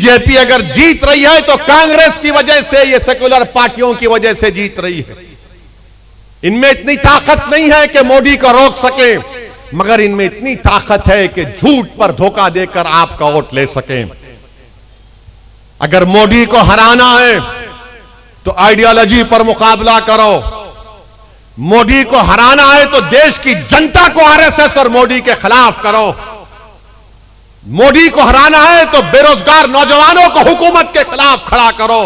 BJP अगर जीत रही है तो कांग्रेस की वजह से, ये सेक्युलर पार्टियों की वजह से जीत रही है। इनमें इतनी ताकत नहीं है कि मोदी को रोक सके, मगर इनमें इतनी ताकत है कि झूठ पर धोखा देकर आपका वोट ले सकें। अगर मोदी को हराना है तो आइडियोलॉजी पर मुकाबला करो। मोदी को हराना है तो देश की जनता को आरएसएस और मोदी के खिलाफ करो। मोदी को हराना है तो बेरोजगार नौजवानों को हुकूमत के खिलाफ खड़ा करो।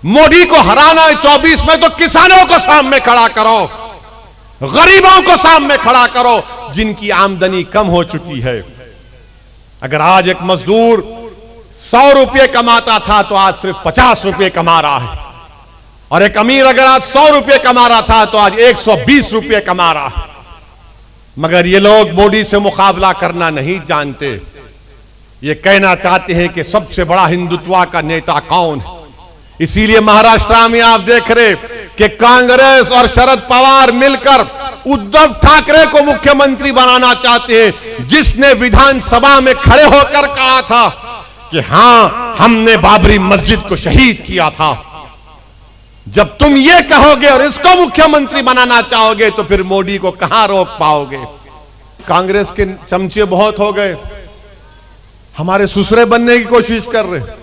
मोदी को हराना है 24 में तो किसानों को सामने खड़ा करो, गरीबों को सामने खड़ा करो, जिनकी आमदनी कम हो चुकी है। अगर आज एक मजदूर 100 रुपये कमाता था तो आज सिर्फ 50 रुपये कमा रहा है, और एक अमीर अगर आज 100 रुपये कमा रहा था तो आज 120 रुपये कमा रहा है। मगर ये लोग मोदी से मुकाबला करना नहीं जानते। ये कहना चाहते हैं कि सबसे बड़ा हिंदुत्व का नेता कौन है। इसीलिए महाराष्ट्र में आप देख रहे कि कांग्रेस और शरद पवार मिलकर उद्धव ठाकरे को मुख्यमंत्री बनाना चाहते हैं, जिसने विधानसभा में खड़े होकर कहा था कि हां, हमने बाबरी मस्जिद को शहीद किया था। जब तुम ये कहोगे और इसको मुख्यमंत्री बनाना चाहोगे तो फिर मोदी को कहां रोक पाओगे। कांग्रेस के चमचे बहुत हो गए, हमारे ससुरे बनने की कोशिश कर रहे।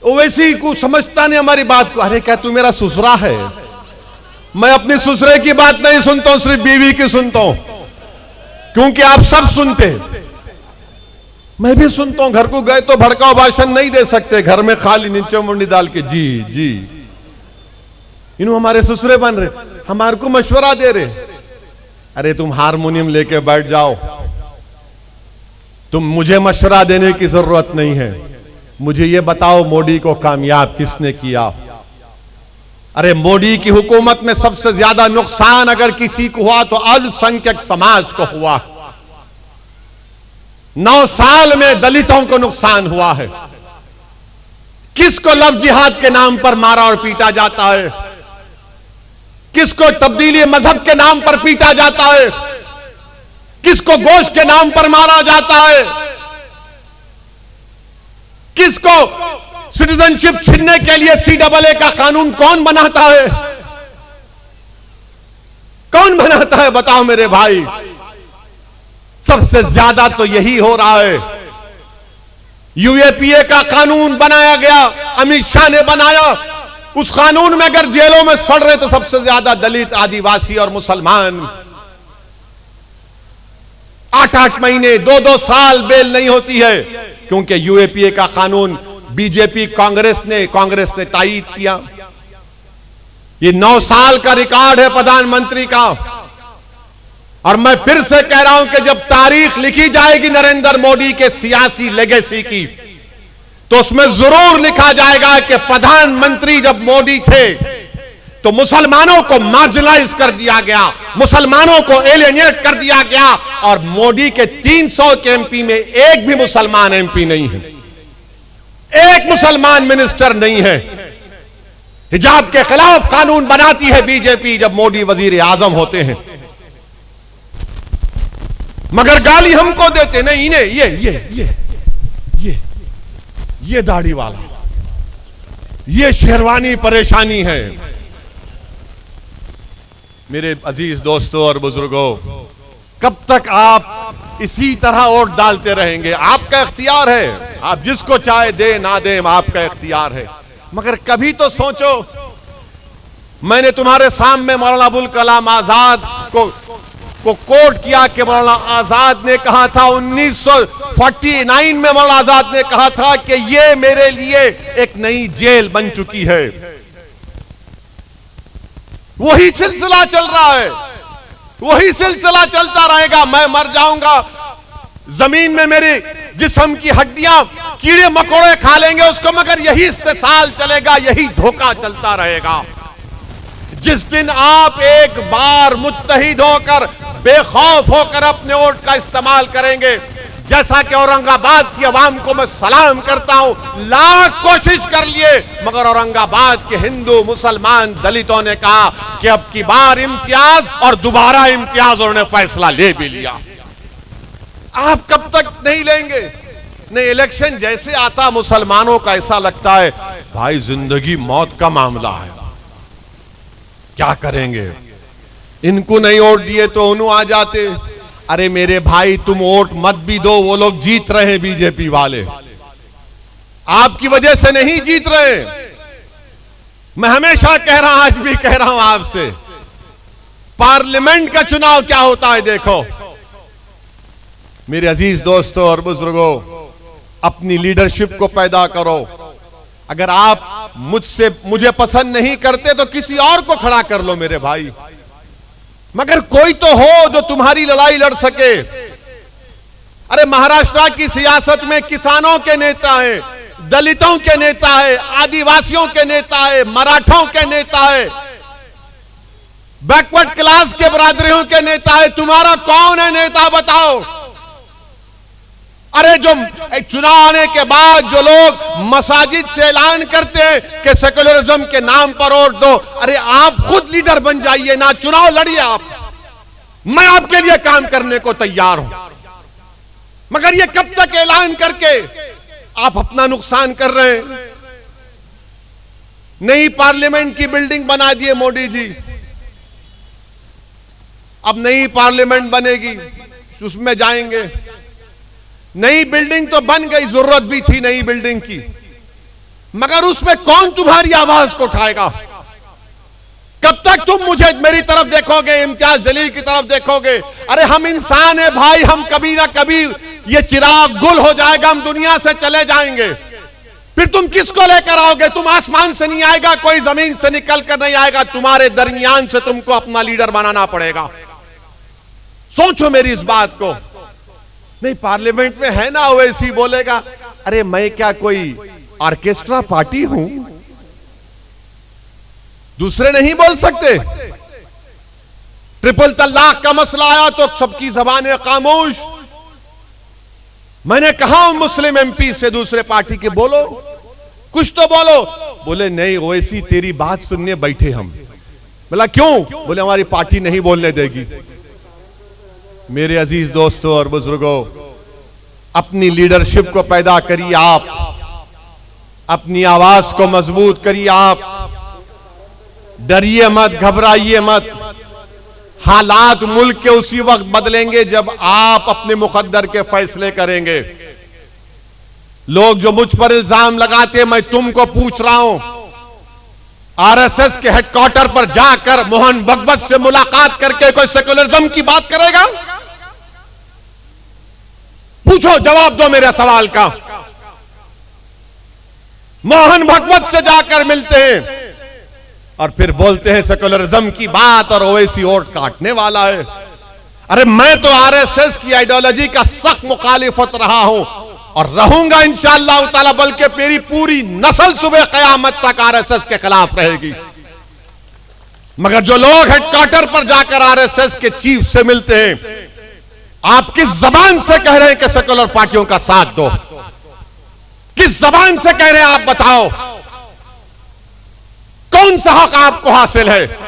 ओवैसी को समझता नहीं हमारी बात को। अरे क्या तू मेरा ससुरा है? मैं अपने ससुरे की बात नहीं सुनता हूं, सिर्फ बीवी की सुनता हूं, क्योंकि आप सब सुनते हैं, मैं भी सुनता हूं। घर को गए तो भड़काऊ भाषण नहीं दे सकते, घर में खाली नीचे मुंडी डाल के जी जी। इन्हों हमारे ससुरे बन रहे, हमारे को मशवरा दे रहे। अरे तुम हारमोनियम लेके बैठ जाओ, तुम मुझे मशवरा देने की जरूरत नहीं है। मुझे ये बताओ मोदी को कामयाब किसने किया? अरे मोदी की हुकूमत में सबसे ज्यादा नुकसान अगर किसी को हुआ तो अल्पसंख्यक समाज को हुआ। 9 साल में दलितों को नुकसान हुआ है। किसको लव जिहाद के नाम पर मारा और पीटा जाता है? किसको तब्दीली मजहब के नाम पर पीटा जाता है? किसको गोश्त के नाम पर मारा जाता है? किसको सिटीजनशिप छीनने के लिए CAA का कानून कौन बनाता है? कौन बनाता है बताओ मेरे भाई? सबसे ज्यादा तो यही हो रहा है। UAPA का कानून बनाया गया, अमित शाह ने बनाया। उस कानून में अगर जेलों में सड़ रहे तो सबसे ज्यादा दलित, आदिवासी और मुसलमान। 8-8 महीने, 2-2 साल बेल नहीं होती है, क्योंकि UAPA का कानून बीजेपी कांग्रेस ने तायीद किया। ये 9 साल का रिकॉर्ड है प्रधानमंत्री का। और मैं फिर से कह रहा हूं कि जब तारीख लिखी जाएगी नरेंद्र मोदी के सियासी लेगेसी की, तो उसमें जरूर लिखा जाएगा कि प्रधानमंत्री जब मोदी थे तो मुसलमानों को मार्जिनलाइज कर दिया गया, मुसलमानों को एलियनेट कर दिया गया, और मोदी के 300 के MP में एक भी मुसलमान MP नहीं है, एक मुसलमान मिनिस्टर नहीं है। हिजाब के खिलाफ कानून बनाती है बीजेपी जब मोदी वजीर आजम होते हैं, मगर गाली हमको देते नहीं। इन्हें ये दाढ़ी वाला, ये शेरवानी परेशानी है। मेरे अजीज दोस्तों और बुजुर्गों, कब तक आप इसी तरह वोट डालते रहेंगे? आपका इख्तियार है, आप जिसको चाहे दे ना दे, आपका इख्तियार है। मगर कभी तो सोचो, मैंने तुम्हारे सामने मौलाना अबुल कलाम आजाद को कोट किया कि मौलाना आजाद ने कहा था 1949 में, मौलाना आजाद ने कहा था कि ये मेरे लिए एक नई जेल बन चुकी है। वही सिलसिला चल रहा है, वही सिलसिला चलता रहेगा। मैं मर जाऊंगा, जमीन में मेरे जिस्म की हड्डियां कीड़े मकोड़े खा लेंगे उसको, मगर यही इस्तेसाल चलेगा, यही धोखा चलता रहेगा। जिस दिन आप एक बार मुत्तहिद होकर, बेखौफ होकर अपने वोट का इस्तेमाल करेंगे, जैसा कि औरंगाबाद की आवाम को मैं सलाम करता हूं, लाख कोशिश कर लिए मगर औरंगाबाद के हिंदू, मुसलमान, दलितों ने कहा कि अब की बार इम्तियाज, और दोबारा इम्तियाज उन्होंने फैसला ले भी लिया। आप कब तक नहीं लेंगे? नहीं, इलेक्शन जैसे आता मुसलमानों का ऐसा लगता है भाई जिंदगी मौत का मामला है, क्या करेंगे, इनको नहीं वोट दिए तो उन्हों आ जाते। अरे मेरे भाई तुम वोट मत भी दो, वो लोग जीत रहे हैं, बीजेपी वाले आपकी वजह से नहीं जीत रहे। मैं हमेशा कह रहा हूं, आज भी कह रहा हूं आपसे, पार्लियामेंट का चुनाव क्या होता है देखो। मेरे अजीज दोस्तों और बुजुर्गों, अपनी लीडरशिप को पैदा करो। अगर आप मुझे पसंद नहीं करते तो किसी और को खड़ा कर लो मेरे भाई, मगर कोई तो हो जो तुम्हारी लड़ाई लड़ सके। अरे महाराष्ट्र की सियासत में किसानों के नेता हैं, दलितों के नेता है, आदिवासियों के नेता है, मराठों के नेता है, बैकवर्ड क्लास के बरादरियों के नेता है। तुम्हारा कौन है नेता बताओ? अरे जो चुनाव आने के बाद जो लोग मसाजिद से ऐलान करते हैं कि सेकुलरिज्म के नाम पर वोट दो, अरे आप खुद लीडर बन जाइए ना, चुनाव लड़िए आप, मैं आपके लिए काम करने को तैयार हूं। मगर ये कब तक ऐलान करके आप अपना नुकसान कर रहे हैं? नई पार्लियामेंट की बिल्डिंग बना दिए मोदी जी, अब नई पार्लियामेंट बनेगी, उसमें जाएंगे। नई बिल्डिंग तो बन गई, जरूरत भी थी नई बिल्डिंग की, मगर उसमें कौन तुम्हारी आवाज को उठाएगा? कब तक तुम मेरी तरफ देखोगे, इम्तियाज जलील की तरफ देखोगे? अरे हम इंसान हैं भाई, हम कभी ना कभी ये चिराग गुल हो जाएगा, हम दुनिया से चले जाएंगे। फिर तुम किसको लेकर आओगे? तुम आसमान से नहीं आएगा, कोई जमीन से निकल कर नहीं आएगा, तुम्हारे दरमियान से तुमको अपना लीडर बनाना पड़ेगा। सोचो मेरी इस बात को। नहीं, पार्लियामेंट में है ना ओवैसी बोलेगा, अरे मैं क्या कोई ऑर्केस्ट्रा पार्टी हूं, दूसरे नहीं बोल सकते। ट्रिपल तलाक का मसला आया तो सबकी जबानें खामोश। मैंने कहा मुस्लिम एमपी से दूसरे पार्टी के, बोलो कुछ तो बोलो। बोले नहीं ओवैसी तेरी बात सुनने बैठे हम। बोला क्यों? बोले हमारी पार्टी नहीं बोलने देगी। मेरे अजीज दोस्तों और बुजुर्गों, अपनी लीडरशिप को पैदा करिए आप, अपनी आवाज को मजबूत करिए आप, डरिए मत, घबराइए मत। हालात मुल्क के उसी वक्त बदलेंगे जब आप अपने मुकद्दर के फैसले करेंगे। लोग जो मुझ पर इल्जाम लगाते, मैं तुमको पूछ रहा हूं, आरएसएस के हेडक्वार्टर पर जाकर मोहन भगवत से मुलाकात करके कोई सेकुलरिज्म की बात करेगा? पूछो, जवाब दो मेरे सवाल का। मोहन भगवत से जाकर मिलते हैं और फिर बोलते हैं सेकुलरिज्म की बात और ओवैसी वोट काटने वाला है। अरे मैं तो आरएसएस की आइडियोलॉजी का सख्त मुखालिफत रहा हूं और रहूंगा इंशाअल्लाह ताला, बल्कि मेरी पूरी नस्ल सुबह कयामत तक आरएसएस के खिलाफ रहेगी। मगर जो लोग हेडक्वार्टर पर जाकर आरएसएस के चीफ से मिलते हैं, आप किस जबान से कह रहे हैं कि सेकुलर पार्टियों का साथ दो? किस जबान से कह रहे हैं आप बताओ? कौन सा हक आपको हासिल है?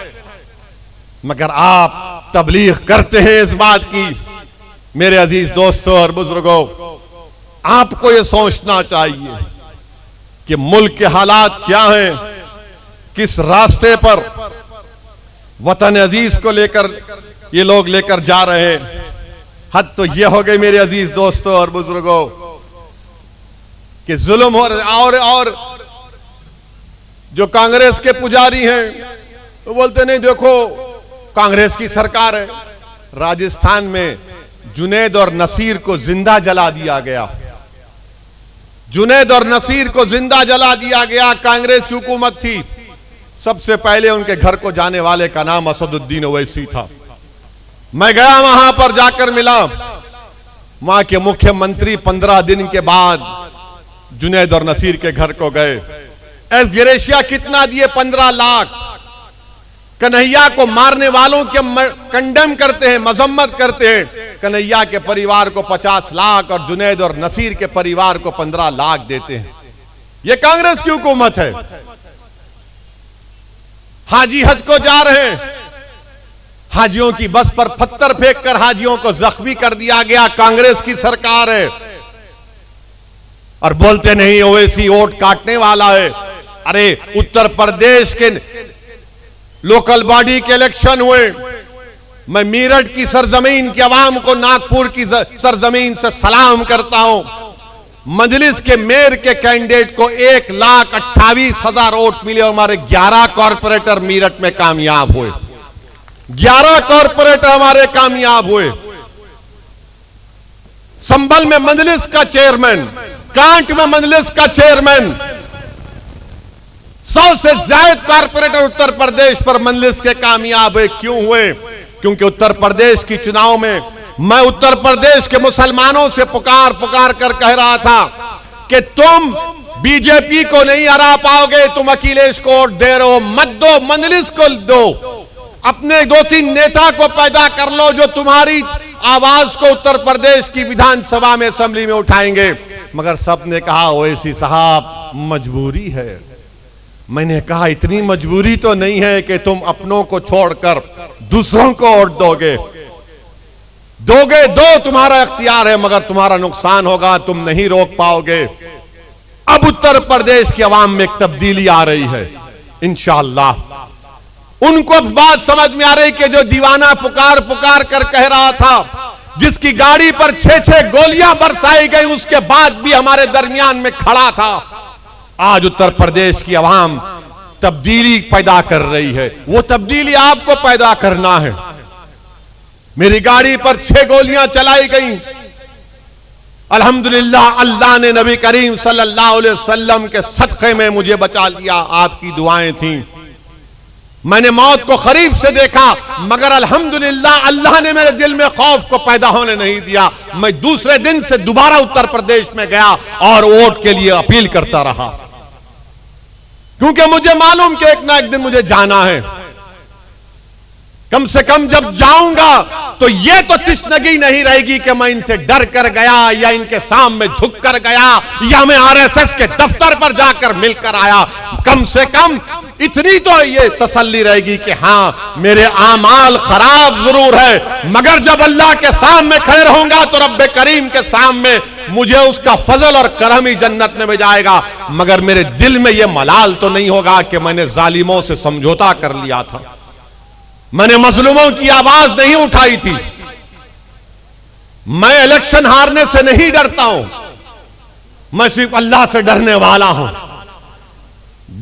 मगर आप तबलीग करते हैं इस बात की। मेरे अजीज दोस्तों और बुजुर्गों, आपको यह सोचना चाहिए कि मुल्क के हालात क्या हैं, किस रास्ते पर वतन अजीज को लेकर ये लोग लेकर जा रहे हैं। हद तो यह हो गई मेरे अजीज दोस्तों और बुजुर्गों कि जुल्म हो रहा। और जो कांग्रेस के पुजारी हैं वो बोलते नहीं, देखो कांग्रेस की सरकार है। राजस्थान में जुनैद और नसीर को जिंदा जला दिया गया, जुनैद और नसीर को जिंदा जला दिया गया। कांग्रेस की हुकूमत थी, सबसे पहले उनके घर को जाने वाले का नाम असदुद्दीन ओवैसी था। मैं गया, वहां पर जाकर मिला, वहां के मुख्यमंत्री 15 दिन के बाद जुनैद और नसीर के घर को गए। एस ग्रेशिया कितना दिए? 15 लाख। कन्हैया को मारने वालों के कंडेम करते हैं, मजम्मत करते हैं। कन्हैया के परिवार को 50 लाख और जुनैद और नसीर के परिवार को 15 लाख देते हैं। यह कांग्रेस की हुकूमत है। हाजी हज को जा रहे हैं, हाजियों की बस पर पत्थर फेंक कर हाजियों को जख्मी कर दिया गया। कांग्रेस की सरकार है। और बोलते नहीं ओवैसी वोट काटने वाला है। अरे उत्तर प्रदेश के लोकल बॉडी के इलेक्शन हुए, मैं मीरठ की सरजमीन की आवाम को, नागपुर की सरजमीन से सलाम करता हूं। मजलिस के मेयर के कैंडिडेट को 1,28,000 वोट मिले और हमारे 11 कॉर्पोरेटर मीरठ में कामयाब हुए। 11 कॉर्पोरेटर हमारे कामयाब हुए। संभल में मजलिस का चेयरमैन, कांट में मजलिस का चेयरमैन, 100 से ज्यादा कॉर्पोरेटर उत्तर प्रदेश पर मजलिस के कामयाब हुए। क्यों हुए? क्योंकि उत्तर प्रदेश की चुनाव में मैं उत्तर प्रदेश के मुसलमानों से पुकार कर कह रहा था कि तुम बीजेपी को नहीं हरा पाओगे, तुम अखिलेश को वोट दे रहे हो, मत दो, मजलिस को दो, अपने 2-3 नेता को पैदा कर लो जो तुम्हारी आवाज को उत्तर प्रदेश की विधानसभा में, असेंबली में उठाएंगे। मगर सबने कहा ओवैसी साहब मजबूरी है। मैंने कहा इतनी मजबूरी तो नहीं है कि तुम अपनों को छोड़कर दूसरों को वोट दोगे, दो तुम्हारा इख्तियार है, मगर तुम्हारा नुकसान होगा, तुम नहीं रोक पाओगे। अब उत्तर प्रदेश की आवाम में एक तब्दीली आ रही है इंशाअल्लाह। उनको बात समझ में आ रही कि जो दीवाना पुकार कर कह रहा था, जिसकी गाड़ी पर 6-6 गोलियां बरसाई गई, उसके बाद भी हमारे दरमियान में खड़ा था। आज उत्तर प्रदेश की आवाम तब्दीली पैदा कर रही है। वो तब्दीली आपको पैदा करना है। मेरी गाड़ी पर 6 गोलियां चलाई गई, अल्हम्दुलिल्लाह अल्लाह ने नबी करीम सल्लल्लाहु अलैहि वसल्लम के सदक़े में मुझे बचा लिया। आपकी दुआएं थी। मैंने मौत को करीब से देखा, मगर अल्हम्दुलिल्लाह अल्लाह ने मेरे दिल में खौफ को पैदा होने नहीं दिया। मैं दूसरे दिन से दोबारा उत्तर प्रदेश में गया और वोट के लिए अपील करता रहा, क्योंकि मुझे मालूम कि एक ना एक दिन मुझे जाना है। कम से कम जब जाऊंगा तो ये तो तिश्नगी नहीं रहेगी कि मैं इनसे डर कर गया या इनके सामने झुक कर गया या मैं आरएसएस के दफ्तर पर जाकर मिलकर आया। कम से कम इतनी तो ये तसल्ली रहेगी कि हां मेरे आमाल खराब जरूर है, मगर जब अल्लाह के सामने खड़े रहूंगा तो रब्बे करीम के सामने मुझे उसका फजल और करम ही जन्नत में भेजाएगा। मगर मेरे दिल में यह मलाल तो नहीं होगा कि मैंने जालिमों से समझौता कर लिया था, मैंने मजलूमों की आवाज नहीं उठाई थी। मैं इलेक्शन हारने से नहीं डरता हूं, मैं सिर्फ अल्लाह से डरने वाला हूं।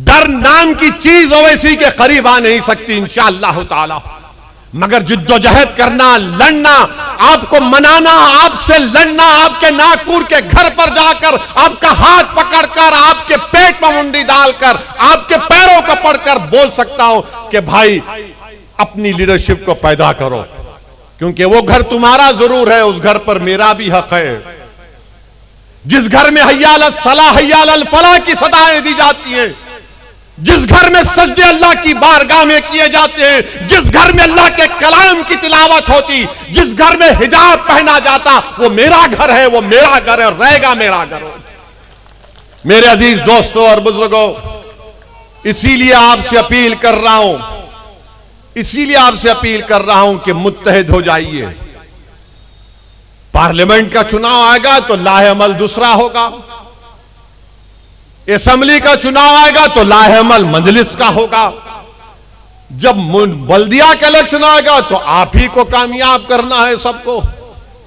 डर नाम की चीज ओवैसी के करीब आ नहीं सकती इंशाअल्लाह ताला, मगर जिद्दोजहद करना, लड़ना, आपको मनाना, आपसे लड़ना, आपके नागपुर के घर पर जाकर आपका हाथ पकड़कर, आपके पेट में मुंडी डालकर, आपके पैरों को पकड़कर बोल सकता हूं कि भाई अपनी लीडरशिप को पैदा करो, क्योंकि वो घर तुम्हारा जरूर है, उस घर पर मेरा भी हक है। जिस घर में हय्या अल सलाह हय्या अल फलाह की सदाएं दी जाती हैं, जिस घर में सजदे अल्लाह की बारगाह में किए जाते हैं, जिस घर में अल्लाह के कलाम की तिलावत होती, जिस घर में हिजाब पहना जाता, वो मेरा घर है, वो मेरा घर है, रहेगा मेरा घर। मेरे अजीज दोस्तों और बुजुर्गों, इसीलिए आपसे अपील कर रहा हूं, इसीलिए आपसे अपील कर रहा हूं कि मुत्तहिद हो जाइए। पार्लियामेंट का चुनाव आएगा तो लाहे अमल दूसरा होगा, असेंबली का चुनाव आएगा तो लाहे अमल मजलिस का होगा, जब बल्दिया का इलेक्शन आएगा तो आप ही को कामयाब करना है सबको।